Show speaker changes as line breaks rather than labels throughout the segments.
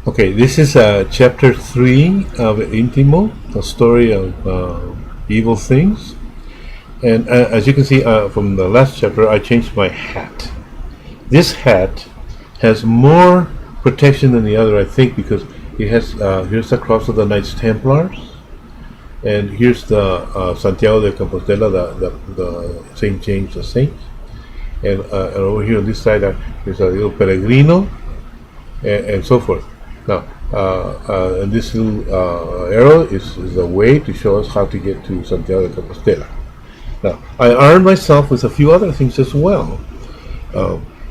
Okay, this is chapter 3 of Intimo, a story of evil things. And as you can see from the last chapter, I changed my hat. This hat has more protection than the other, I think, because it has here's the cross of the Knights Templars, and here's the Santiago de Compostela, the Saint James the Saint, and over here on this side there's a little peregrino, and so forth. Now, and this little arrow is a way to show us how to get to Santiago de Compostela. Now, I armed myself with a few other things as well.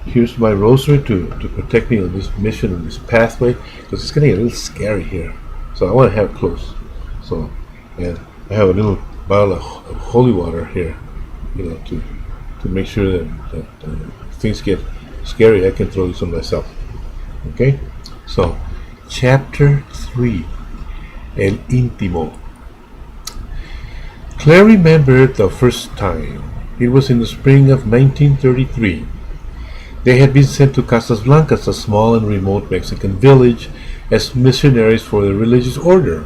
Here's my rosary to protect me on this mission, on this pathway, because it's getting a little scary here. So I want to have it close. So, and I have a little bottle of holy water here, to make sure that things get scary. I can throw this on myself. Okay? So, Chapter 3, El Intimo. Claire remembered the first time. It was in the spring of 1933. They had been sent to Casas Blancas, a small and remote Mexican village, as missionaries for the religious order,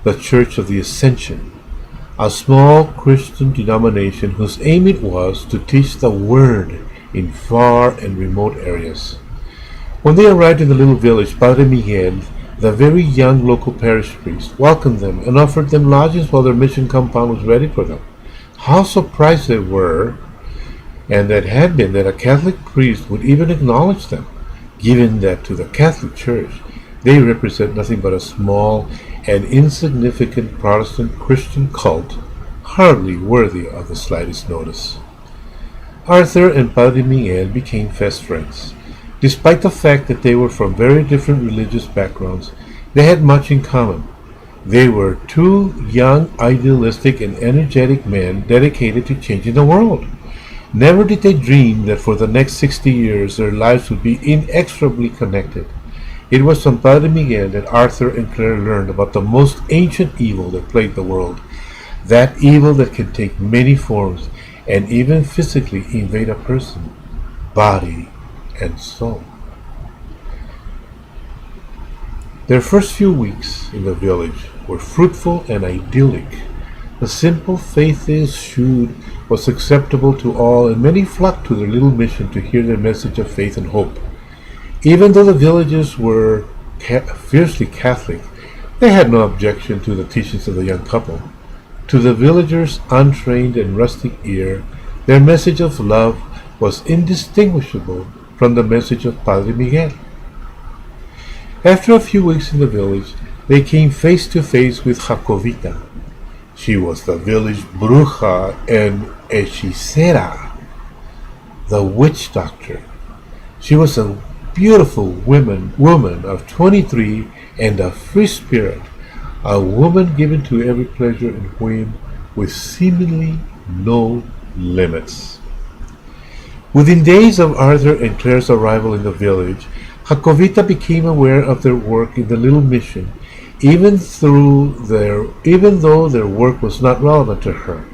the Church of the Ascension, a small Christian denomination whose aim it was to teach the Word in far and remote areas. When they arrived in the little village, Padre Miguel, the very young local parish priest, welcomed them and offered them lodgings while their mission compound was ready for them. How surprised they were, and that had been, that a Catholic priest would even acknowledge them, given that to the Catholic Church they represent nothing but a small and insignificant Protestant Christian cult, hardly worthy of the slightest notice. Arthur and Padre Miguel became fast friends. Despite the fact that they were from very different religious backgrounds, they had much in common. They were two young, idealistic, and energetic men dedicated to changing the world. Never did they dream that for the next 60 years their lives would be inexorably connected. It was from Padre Miguel that Arthur and Claire learned about the most ancient evil that plagued the world, that evil that can take many forms and even physically invade a person, body, and soul. Their first few weeks in the village were fruitful and idyllic. The simple faith they eschewed was acceptable to all, and many flocked to their little mission to hear their message of faith and hope. Even though the villagers were fiercely Catholic, they had no objection to the teachings of the young couple. To the villagers' untrained and rustic ear, their message of love was indistinguishable from the message of Padre Miguel. After a few weeks in the village, they came face to face with Jacobita. She was the village bruja and hechicera, the witch doctor. She was a beautiful woman of 23 and a free spirit, a woman given to every pleasure and whim with seemingly no limits. Within days of Arthur and Claire's arrival in the village, Jacobita became aware of their work in the little mission, even though their work was not relevant to her.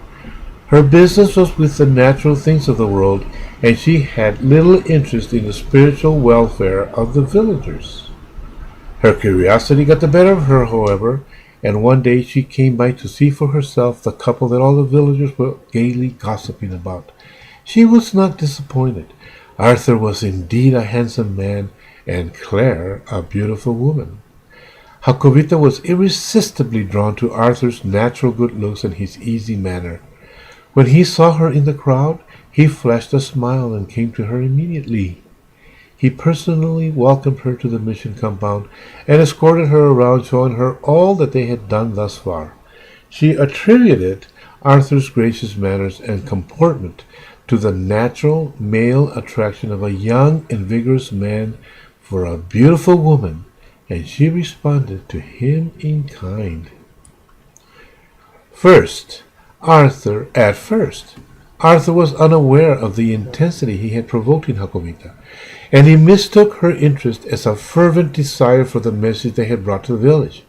Her business was with the natural things of the world, and she had little interest in the spiritual welfare of the villagers. Her curiosity got the better of her, however, and one day she came by to see for herself the couple that all the villagers were gaily gossiping about. She was not disappointed. Arthur was indeed a handsome man, and Claire a beautiful woman. Jacobita was irresistibly drawn to Arthur's natural good looks and his easy manner. When he saw her in the crowd, he flashed a smile and came to her immediately. He personally welcomed her to the mission compound and escorted her around, showing her all that they had done thus far. She attributed Arthur's gracious manners and comportment to the natural male attraction of a young and vigorous man for a beautiful woman, and she responded to him in kind. At first, Arthur was unaware of the intensity he had provoked in Jacobita, and he mistook her interest as a fervent desire for the message they had brought to the village.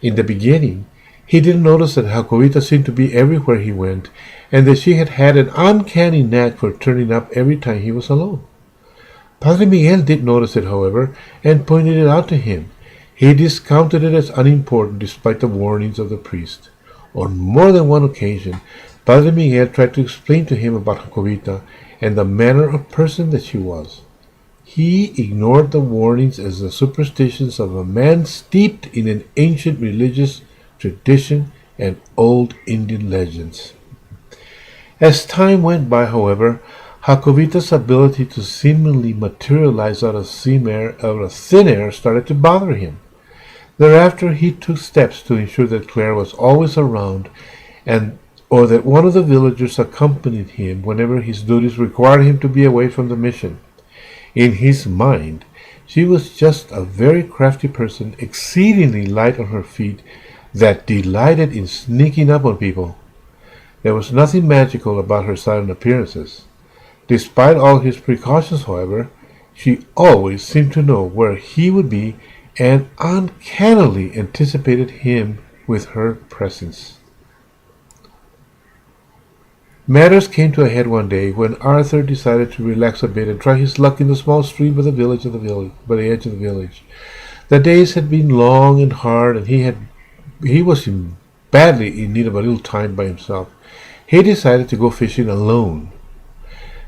In the beginning, he didn't notice that Jacobita seemed to be everywhere he went, and that she had an uncanny knack for turning up every time he was alone. Padre Miguel did notice it, however, and pointed it out to him. He discounted it as unimportant despite the warnings of the priest. On more than one occasion, Padre Miguel tried to explain to him about Jacobita and the manner of person that she was. He ignored the warnings as the superstitions of a man steeped in an ancient religious tradition and old Indian legends. As time went by, however, Jacobita's ability to seemingly materialize out of thin air started to bother him. Thereafter, he took steps to ensure that Claire was always around, or that one of the villagers accompanied him whenever his duties required him to be away from the mission. In his mind, she was just a very crafty person, exceedingly light on her feet, that delighted in sneaking up on people. There was nothing magical about her sudden appearances. Despite all his precautions, however, she always seemed to know where he would be and uncannily anticipated him with her presence. Matters came to a head one day when Arthur decided to relax a bit and try his luck in the small stream by the edge of the village. The days had been long and hard, and he was badly in need of a little time by himself. He decided to go fishing alone.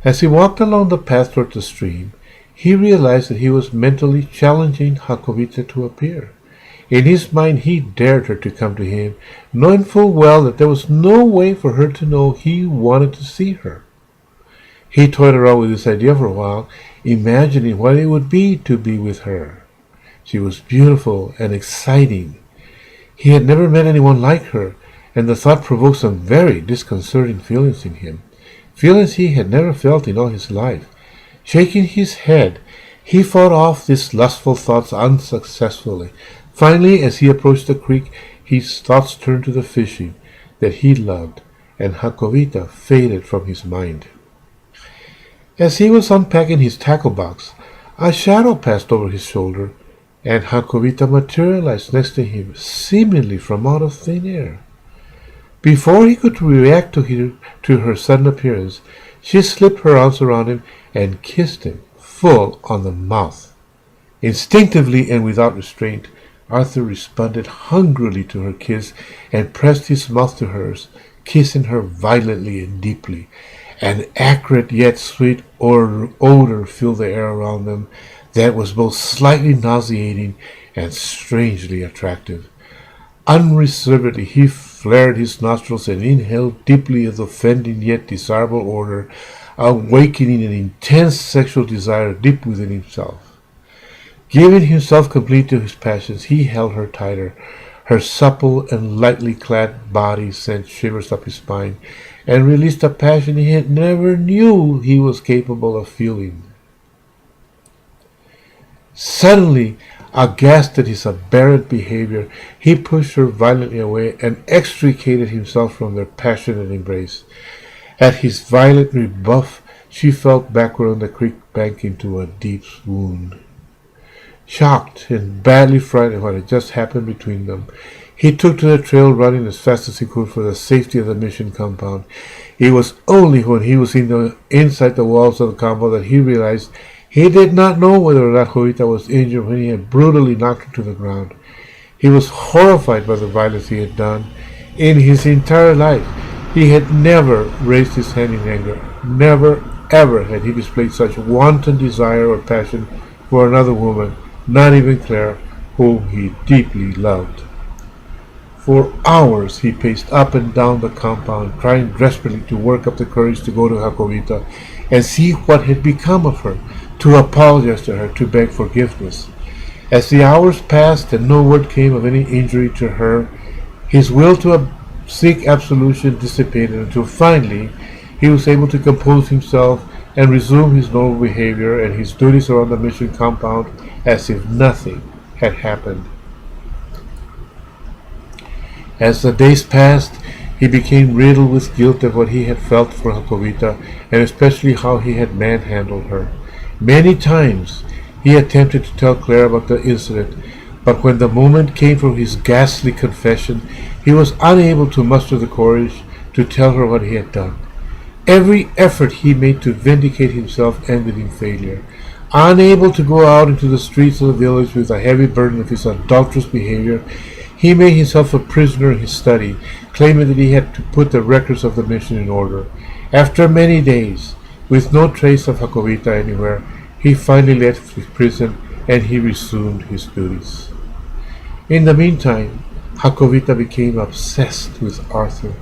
As he walked along the path toward the stream, he realized that he was mentally challenging Jacobita to appear. In his mind, he dared her to come to him, knowing full well that there was no way for her to know he wanted to see her. He toyed around with this idea for a while, imagining what it would be to be with her. She was beautiful and exciting. He had never met anyone like her, and the thought provoked some very disconcerting feelings in him, feelings he had never felt in all his life. Shaking his head, he fought off these lustful thoughts unsuccessfully. Finally, as he approached the creek, his thoughts turned to the fishing that he loved, and Jacobita faded from his mind. As he was unpacking his tackle box, a shadow passed over his shoulder, and Jacobita materialized next to him, seemingly from out of thin air. Before he could react to her sudden appearance, she slipped her arms around him and kissed him full on the mouth. Instinctively and without restraint, Arthur responded hungrily to her kiss and pressed his mouth to hers, kissing her violently and deeply. An acrid yet sweet odor filled the air around them that was both slightly nauseating and strangely attractive. Unreservedly, he flared his nostrils and inhaled deeply of the offending yet desirable odor, awakening an intense sexual desire deep within himself. Giving himself completely to his passions, he held her tighter. Her supple and lightly clad body sent shivers up his spine and released a passion he had never knew he was capable of feeling. Suddenly, aghast at his aberrant behavior, he pushed her violently away and extricated himself from their passionate embrace. At his violent rebuff, she fell backward on the creek bank into a deep swoon. Shocked and badly frightened at what had just happened between them, he took to the trail, running as fast as he could for the safety of the mission compound. It was only when he was inside the walls of the compound that he realized he did not know whether or not Jovita was injured when he had brutally knocked her to the ground. He was horrified by the violence he had done. In his entire life, he had never raised his hand in anger. Never, ever had he displayed such wanton desire or passion for another woman, not even Claire, whom he deeply loved. For hours he paced up and down the compound, trying desperately to work up the courage to go to Jacobita and see what had become of her, to apologize to her, to beg forgiveness. As the hours passed and no word came of any injury to her, his will to seek absolution dissipated until finally he was able to compose himself and resume his normal behavior and his duties around the mission compound as if nothing had happened. As the days passed, he became riddled with guilt at what he had felt for Jacobita, and especially how he had manhandled her. Many times he attempted to tell Claire about the incident, but when the moment came for his ghastly confession, he was unable to muster the courage to tell her what he had done. Every effort he made to vindicate himself ended in failure. Unable to go out into the streets of the village with the heavy burden of his adulterous behavior, he made himself a prisoner in his study, claiming that he had to put the records of the mission in order. After many days, with no trace of Jacobita anywhere, he finally left his prison and he resumed his duties. In the meantime, Jacobita became obsessed with Arthur.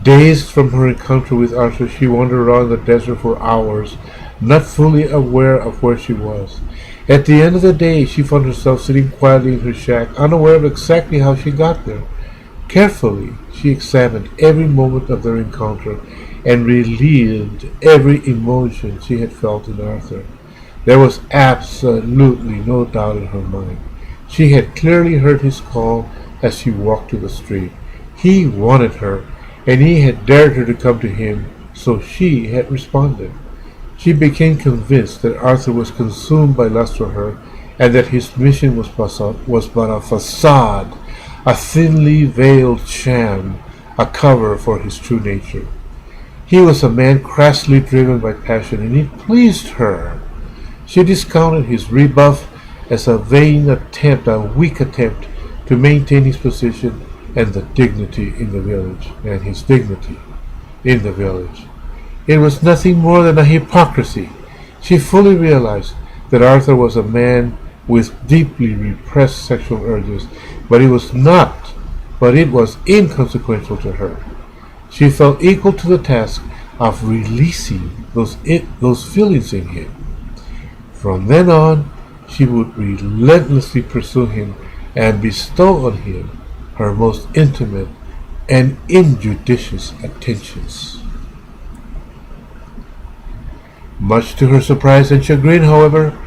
Dazed from her encounter with Arthur, she wandered around the desert for hours, not fully aware of where she was. At the end of the day, she found herself sitting quietly in her shack, unaware of exactly how she got there. Carefully, she examined every moment of their encounter and relived every emotion she had felt in Arthur. There was absolutely no doubt in her mind. She had clearly heard his call as she walked to the street. He wanted her, and he had dared her to come to him, so she had responded. She became convinced that Arthur was consumed by lust for her, and that his mission was but a facade, a thinly veiled sham, a cover for his true nature. He was a man crassly driven by passion, and it pleased her. She discounted his rebuff as a vain attempt, a weak attempt, to maintain his position and the dignity in the village, and his dignity in the village. It was nothing more than a hypocrisy. She fully realized that Arthur was a man with deeply repressed sexual urges, but it was inconsequential to her. She felt equal to the task of releasing those feelings in him. From then on, she would relentlessly pursue him and bestow on him her most intimate and injudicious attentions. Much to her surprise and chagrin, however,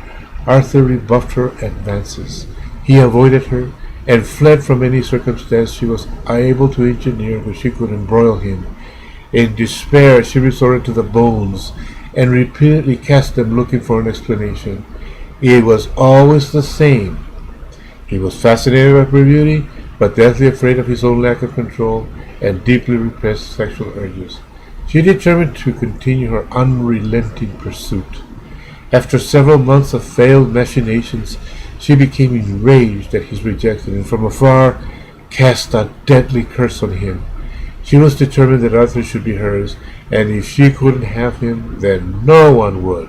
Arthur rebuffed her advances. He avoided her and fled from any circumstance she was able to engineer where she could embroil him. In despair, she resorted to the bones and repeatedly cast them looking for an explanation. It was always the same. He was fascinated by her beauty, but deathly afraid of his own lack of control and deeply repressed sexual urges. She determined to continue her unrelenting pursuit. After several months of failed machinations, she became enraged at his rejection and from afar cast a deadly curse on him. She was determined that Arthur should be hers, and if she couldn't have him, then no one would.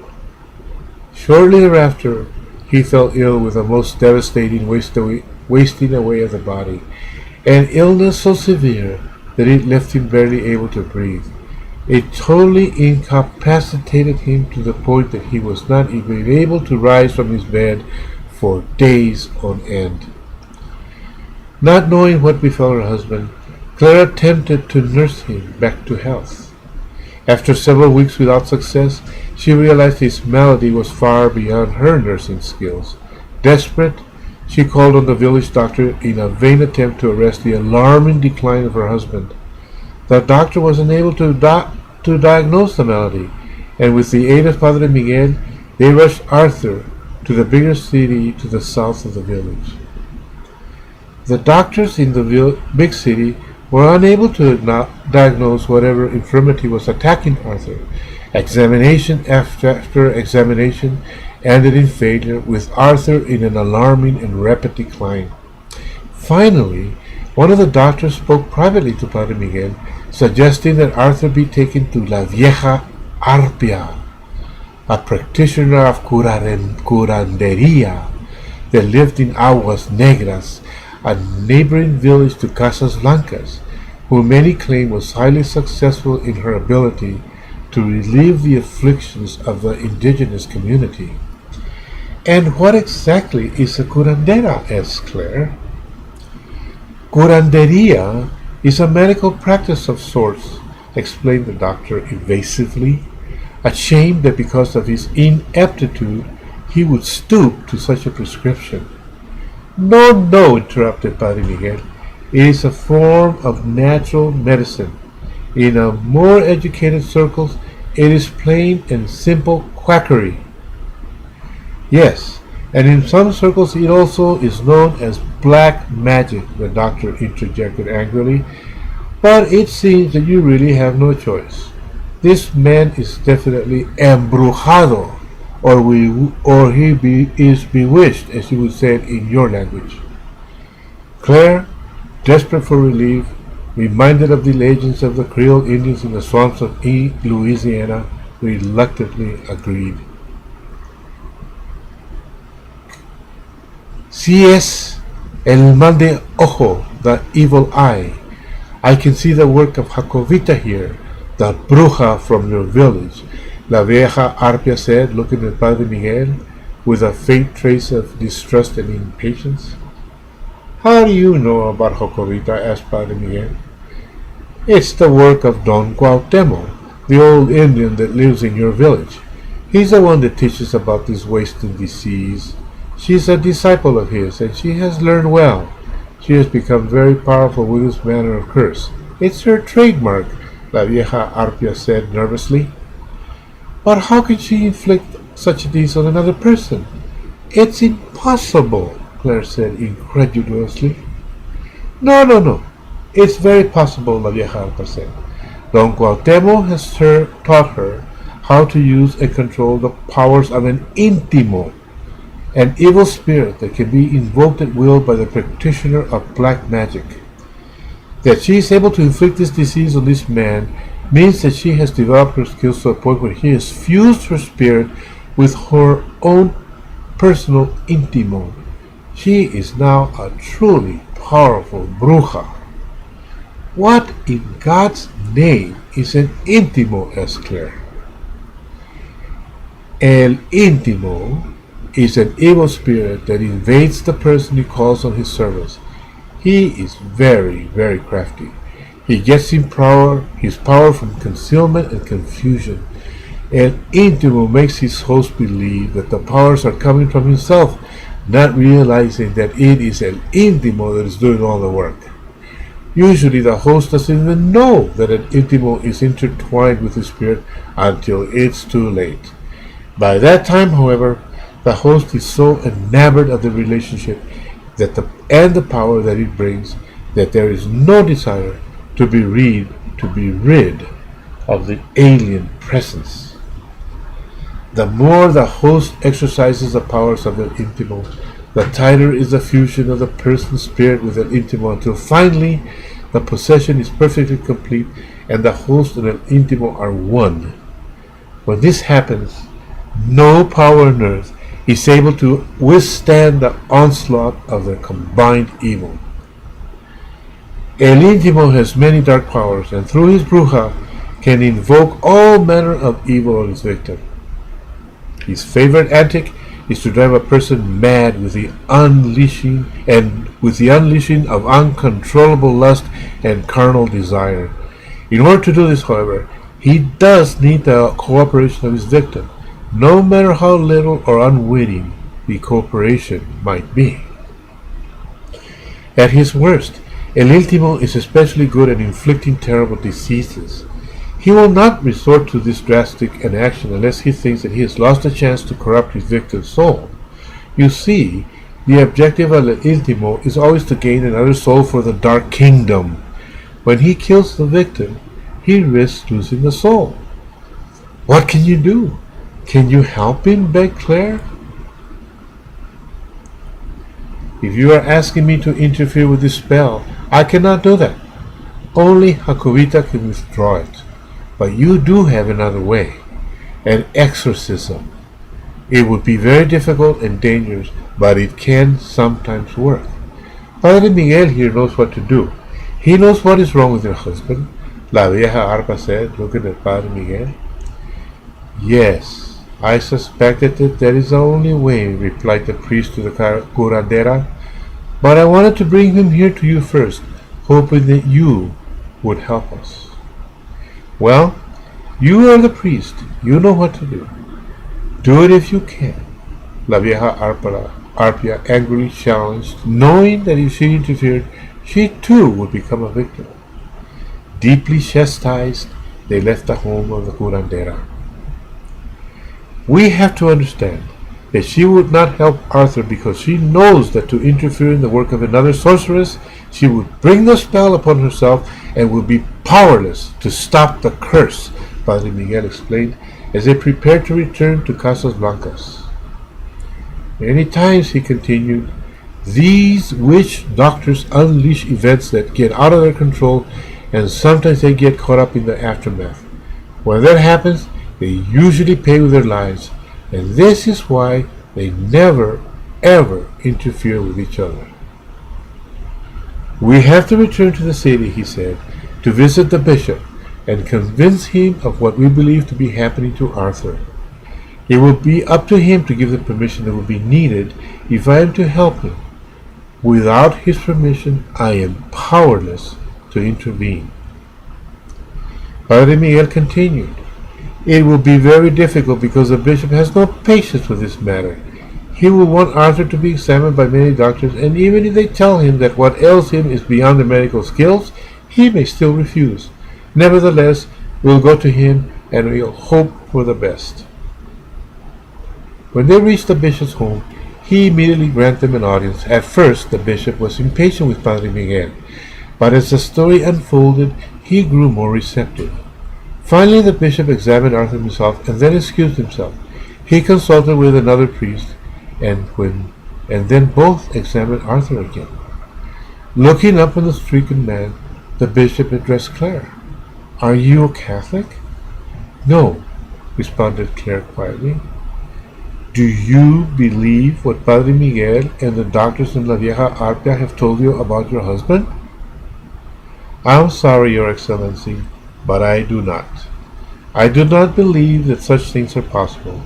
Shortly thereafter, he fell ill with a most devastating wasting away of the body, an illness so severe that it left him barely able to breathe. It totally incapacitated him to the point that he was not even able to rise from his bed for days on end. Not knowing what befell her husband, Clara attempted to nurse him back to health. After several weeks without success, she realized his malady was far beyond her nursing skills. Desperate, she called on the village doctor in a vain attempt to arrest the alarming decline of her husband. The doctor was unable to diagnose the malady, and with the aid of Padre Miguel, they rushed Arthur to the bigger city to the south of the village. The doctors in the big city were unable to diagnose whatever infirmity was attacking Arthur. Examination after examination ended in failure, with Arthur in an alarming and rapid decline. Finally, one of the doctors spoke privately to Padre Miguel, suggesting that Arthur be taken to La Vieja Arpia, a practitioner of curanderia that lived in Aguas Negras, a neighboring village to Casas Blancas, who many claim was highly successful in her ability to relieve the afflictions of the indigenous community. And what exactly is a curandera? Asked Claire. Curanderia is a medical practice of sorts, explained the doctor evasively, ashamed that because of his ineptitude he would stoop to such a prescription. No, interrupted Padre Miguel. It is a form of natural medicine. In a more educated circles, it is plain and simple quackery. Yes, and in some circles it also is known as black magic, the doctor interjected angrily. But it seems that you really have no choice. This man is definitely embrujado, is bewitched, as you would say it in your language. Claire, desperate for relief, reminded of the legends of the Creole Indians in the swamps of Louisiana, reluctantly agreed. Si es el mal de ojo, the evil eye. I can see the work of Jacobita here, the bruja from your village, La Vieja Arpia said, looking at Padre Miguel with a faint trace of distrust and impatience. How do you know about Jacobita? Asked Padre Miguel. It's the work of Don Cuauhtemo, the old Indian that lives in your village. He's the one that teaches about this wasting disease. She's a disciple of his, and she has learned well. She has become very powerful with this manner of curse. It's her trademark, La Vieja Arpia said nervously. But how can she inflict such a deed on another person? It's impossible, Claire said incredulously. No. It's very possible, La Vieja Arpia said. Don Cuauhtemo has taught her how to use and control the powers of an Intimo, an evil spirit that can be invoked at will by the practitioner of black magic. That she is able to inflict this disease on this man means that she has developed her skills to a point where he has fused her spirit with her own personal Intimo. She is now a truly powerful bruja. What in God's name is an Intimo? Asked Claire. El Intimo is an evil spirit that invades the person he calls on his service. He is very, very crafty. He gets his power from concealment and confusion. And Intimo makes his host believe that the powers are coming from himself, not realizing that it is an Intimo that is doing all the work. Usually the host doesn't even know that an Intimo is intertwined with his spirit until it's too late. By that time, however, the host is so enamored of the relationship and the power that it brings that there is no desire to be rid of the alien presence. The more the host exercises the powers of an Intimo, the tighter is the fusion of the person's spirit with an Intimo until finally the possession is perfectly complete and the host and an Intimo are one. When this happens, no power on earth is able to withstand the onslaught of their combined evil. El Intimo has many dark powers, and through his bruja can invoke all manner of evil on his victim. His favorite antic is to drive a person mad with the unleashing of uncontrollable lust and carnal desire. In order to do this, however, he does need the cooperation of his victim, no matter how little or unwitting the cooperation might be. At his worst, El Intimo is especially good at inflicting terrible diseases. He will not resort to this drastic an action unless he thinks that he has lost a chance to corrupt his victim's soul. You see, the objective of El Intimo is always to gain another soul for the Dark Kingdom. When he kills the victim, he risks losing the soul. What can you do? Can you help him? Begged Claire. If you are asking me to interfere with this spell, I cannot do that. Only Jacobita can withdraw it. But you do have another way, an exorcism. It would be very difficult and dangerous, but it can sometimes work. Padre Miguel here knows what to do. He knows what is wrong with your husband, La Vieja Arpa said, looking at Padre Miguel. Yes, I suspected that is the only way, replied the priest to the curandera, but I wanted to bring him here to you first, hoping that you would help us. Well, you are the priest. You know what to do. Do it if you can, La Vieja Arpia angrily challenged, knowing that if she interfered, she too would become a victim. Deeply chastised, they left the home of the curandera. We have to understand that she would not help Arthur because she knows that to interfere in the work of another sorceress, she would bring the spell upon herself and would be powerless to stop the curse Padre Miguel explained as they prepared to return to Casas Blancas. Many times, he continued, these witch doctors unleash events that get out of their control, and sometimes they get caught up in the aftermath. When that happens, they usually pay with their lives, and this is why they never, ever interfere with each other. We have to return to the city, he said, to visit the bishop and convince him of what we believe to be happening to Arthur. It will be up to him to give the permission that will be needed if I am to help him. Without his permission, I am powerless to intervene. Padre Miguel continued, it will be very difficult because the bishop has no patience with this matter. He will want Arthur to be examined by many doctors, and even if they tell him that what ails him is beyond their medical skills, he may still refuse. Nevertheless, we'll go to him and we'll hope for the best. When they reached the bishop's home, he immediately granted them an audience. At first, the bishop was impatient with Padre Miguel, but as the story unfolded, he grew more receptive. Finally, the bishop examined Arthur himself and then excused himself. He consulted with another priest, and then both examined Arthur again. Looking up on the stricken man, the bishop addressed Claire. Are you a Catholic? No, responded Claire quietly. Do you believe what Padre Miguel and the doctors in La Vieja Arpia have told you about your husband? I'm sorry, Your Excellency, but I do not. I do not believe that such things are possible.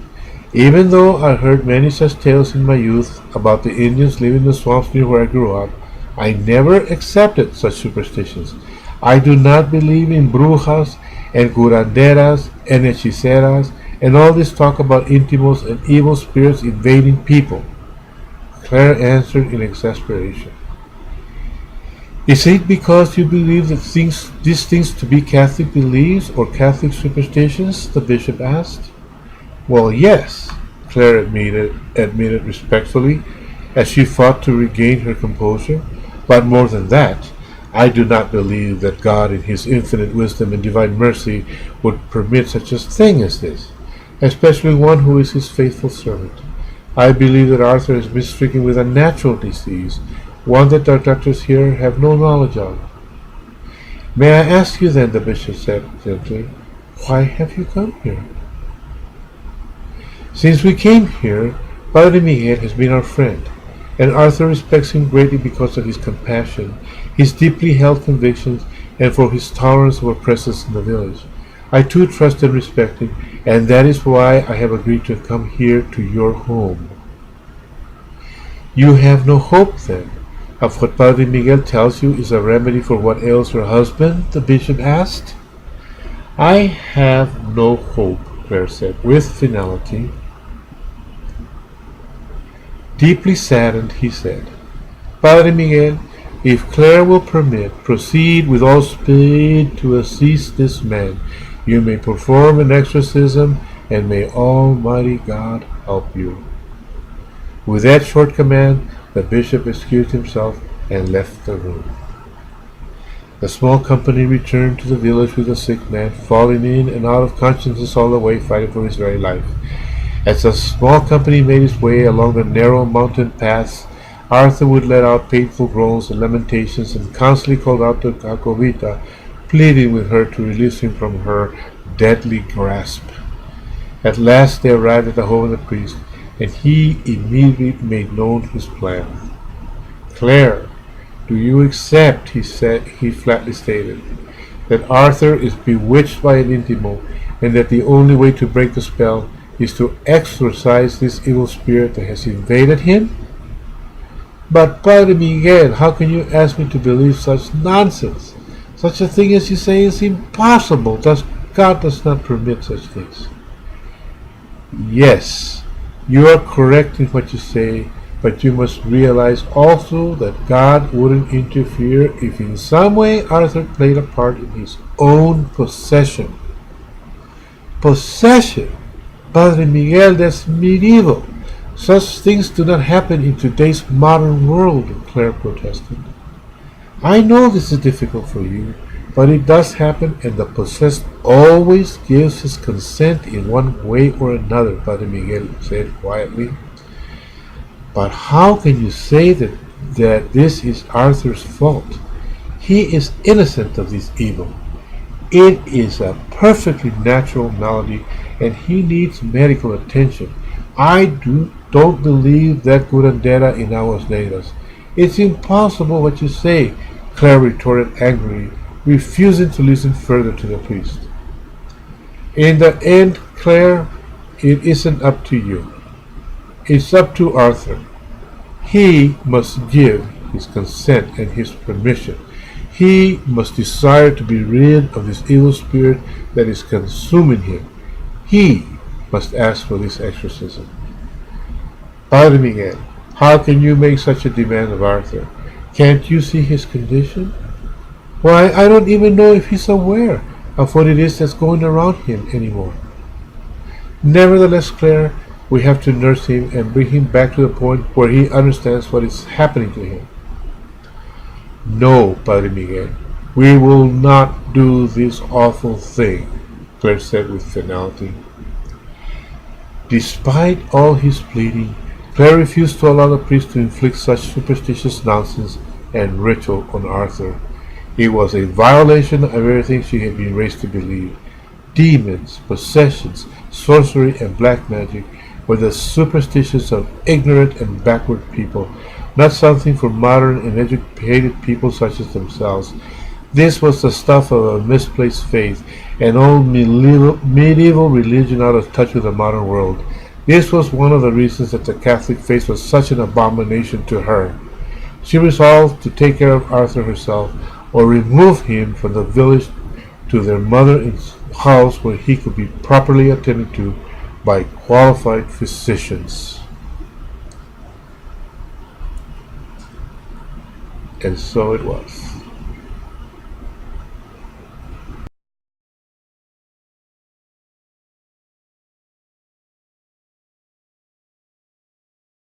Even though I heard many such tales in my youth about the Indians living in the swamps near where I grew up, I never accepted such superstitions. I do not believe in brujas and curanderas and hechiceras and all this talk about intimos and evil spirits invading people. Claire answered in exasperation. Is it because you believe that these things to be Catholic beliefs or Catholic superstitions? The bishop asked. Well, yes, Claire admitted respectfully, as she fought to regain her composure. But more than that, I do not believe that God in his infinite wisdom and divine mercy would permit such a thing as this, especially one who is his faithful servant. I believe that Arthur has been stricken with a natural disease, one that our doctors here have no knowledge of. May I ask you then, the bishop said gently, why have you come here? Since we came here, Padre Miguel has been our friend, and Arthur respects him greatly because of his compassion, his deeply held convictions, and for his tolerance of our presence in the village. I too trust and respect him, and that is why I have agreed to come here to your home. You have no hope, then, of what Padre Miguel tells you is a remedy for what ails your husband? The bishop asked. I have no hope, Claire said, with finality. Deeply saddened, he said, Padre Miguel, if Claire will permit, proceed with all speed to assist this man. You may perform an exorcism, and may Almighty God help you. With that short command, the bishop excused himself and left the room. The small company returned to the village with the sick man, falling in and out of consciousness all the way, fighting for his very life. As the small company made its way along the narrow mountain paths, Arthur would let out painful groans and lamentations and constantly called out to Jacobita, pleading with her to release him from her deadly grasp. At last they arrived at the home of the priest, and he immediately made known his plan. Claire, do you accept, he flatly stated, that Arthur is bewitched by an Intimo, and that the only way to break the spell is to exorcise this evil spirit that has invaded him? But Padre Miguel, how can you ask me to believe such nonsense? Such a thing as you say is impossible. God does not permit such things. Yes, you are correct in what you say, but you must realize also that God wouldn't interfere if in some way Arthur played a part in his own possession. Possession? Padre Miguel, that's medieval. Such things do not happen in today's modern world, Claire protested. I know this is difficult for you. But it does happen, and the possessed always gives his consent in one way or another, Padre Miguel said quietly. But how can you say that this is Arthur's fault? He is innocent of this evil. It is a perfectly natural malady, and he needs medical attention. Don't believe that curandera in aguas negras. It's impossible what you say, Claire retorted angrily, refusing to listen further to the priest. In the end, Claire, it isn't up to you. It's up to Arthur. He must give his consent and his permission. He must desire to be rid of this evil spirit that is consuming him. He must ask for this exorcism. Padre Miguel, how can you make such a demand of Arthur? Can't you see his condition? Why, I don't even know if he's aware of what it is that's going around him anymore. Nevertheless, Claire, we have to nurse him and bring him back to the point where he understands what is happening to him. No, Padre Miguel, we will not do this awful thing, Claire said with finality. Despite all his pleading, Claire refused to allow the priest to inflict such superstitious nonsense and ritual on Arthur. It was a violation of everything she had been raised to believe. Demons, possessions, sorcery, and black magic were the superstitions of ignorant and backward people, not something for modern and educated people such as themselves. This was the stuff of a misplaced faith, an old medieval religion out of touch with the modern world. This was one of the reasons that the Catholic faith was such an abomination to her. She resolved to take care of Arthur herself, or remove him from the village to their mother's house where he could be properly attended to by qualified physicians. And so it was.